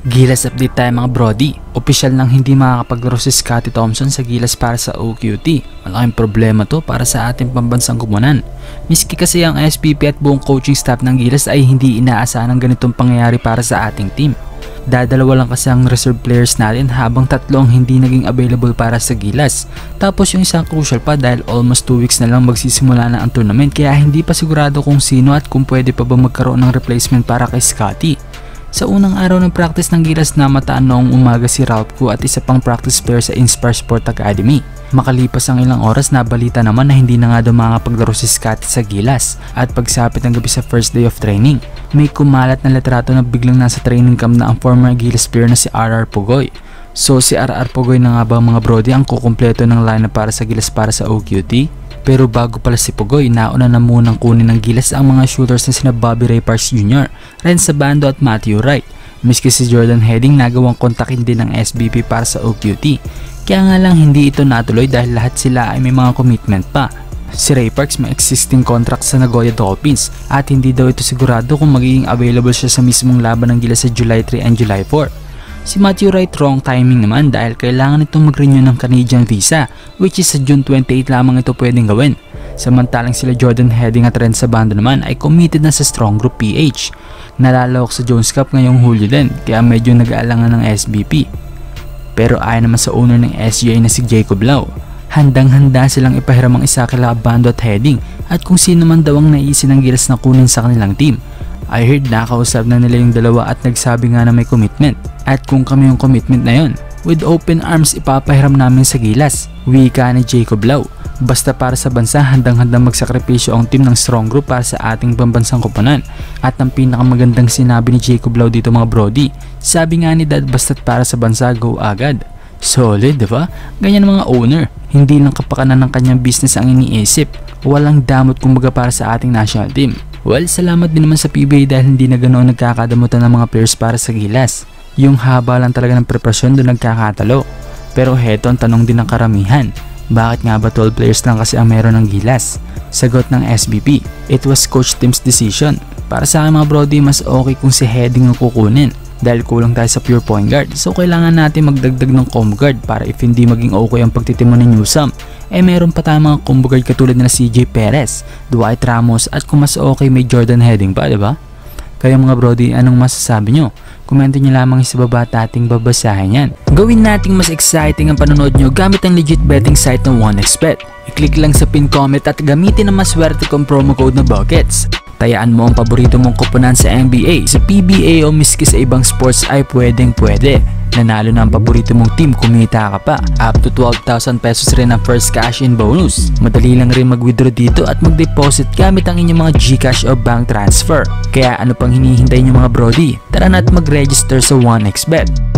Gilas update tayo mga brody. Opisyal nang hindi makakapaglaro si Scottie Thompson sa Gilas para sa OQT. Malaking problema to para sa ating pambansang koponan. Miski kasi ang SPP at buong coaching staff ng Gilas ay hindi inaasahan ng ganitong pangyayari para sa ating team. Dadalawa lang kasi ang reserve players natin habang tatlong hindi naging available para sa Gilas. Tapos yung isang crucial pa dahil almost 2 weeks na lang magsisimula na ang tournament kaya hindi pa sigurado kung sino at kung pwede pa ba magkaroon ng replacement para kay Scottie. Sa unang araw ng practice ng Gilas namataan noong umaga si Ralph Koo at isa pang practice player sa Inspire Sport Academy. Makalipas ang ilang oras nabalita naman na hindi na nga daw makapaglaro si Scottie sa Gilas at pagsapit ng gabi sa first day of training, may kumalat na litrato na biglang nasa training camp na ang former Gilas player na si RR Pugoy. So si RR Pugoy na nga ba mga brody ang kukumpleto ng lineup para sa Gilas para sa OQT? Pero bago pala si Pugoy, nauna na munang kunin ng Gilas ang mga shooters na sina Bobby Ray Parks Jr., Renz Sabando at Matthew Wright. Miski si Jordan Heading nagawang kontakin din ng SBP para sa OQT. Kaya nga lang hindi ito natuloy dahil lahat sila ay may mga commitment pa. Si Ray Parks may existing contract sa Nagoya Dolphins at hindi daw ito sigurado kung magiging available siya sa mismong laban ng Gilas sa July 3 and July 4. Si Matthew Wright wrong timing naman dahil kailangan itong mag-renew ng Canadian visa which is sa June 28 lamang ito pwedeng gawin. Samantalang sila Jordan Heading at Renz Sabando naman ay committed na sa Strong Group PH. Nalalawak sa Jones Cup ngayong Hulyo din kaya medyo nag-aalangan ng SBP. Pero ayon naman sa owner ng SGA na si Jacob Lau, handang-handa silang ipahiram ang isa kila Sabando at Heading at kung sino man daw ang naisin ng Gilas na kunin sa kanilang team. I heard nakausap na nila yung dalawa at nagsabi nga na may commitment. At kung kami yung commitment na yon, with open arms ipapahiram namin sa Gilas, wika ni Jacob Lau. Basta para sa bansa, handang-handang magsakripisyo ang team ng Strong Group para sa ating pambansang koponan. At ang pinakamagandang sinabi ni Jacob Lau dito mga brody, sabi nga ni Dad basta't para sa bansa, go agad. Solid, diba? Ganyan mga owner, hindi lang kapakanan ng kanyang business ang iniisip. Walang damot kumbaga para sa ating national team. Well, salamat din naman sa PBA dahil hindi na ganoon nagkakadamutan ng mga players para sa Gilas. Yung haba lang talaga ng preparasyon doon nagkakatalo. Pero heto ang tanong din ng karamihan. Bakit nga ba 12 players lang kasi ang meron ng Gilas? Sagot ng SBP, it was coach team's decision. Para sa akin mga brody, mas okay kung si Heading ang kukunin. Dahil kulang tayo sa pure point guard, so kailangan natin magdagdag ng combo guard para if hindi maging okay ang pagtitimon ni Newsome, meron pa tayong mga combo guard katulad na CJ Perez, Dwight Ramos at kung mas okay may Jordan Heading pa, diba? Kaya mga brody, anong masasabi nyo? Komento nyo lamang sa baba at ating babasahin yan. Gawin nating mas exciting ang panonood nyo gamit ang legit betting site ng 1xBet. I-click lang sa pin comment at gamitin ang maswerte kong promo code na Buckets. Tayaan mo ang paborito mong koponan sa NBA, sa PBA o miski sa ibang sports ay pwedeng-pwede. Nanalo na ang paborito mong team, kumita ka pa. Up to 12,000 pesos rin ang first cash-in bonus. Madali lang rin mag-withdraw dito at mag-deposit gamit ang inyong mga GCash o bank transfer. Kaya ano pang hinihintay nyo mga brody? Tara na at mag-register sa 1xBet.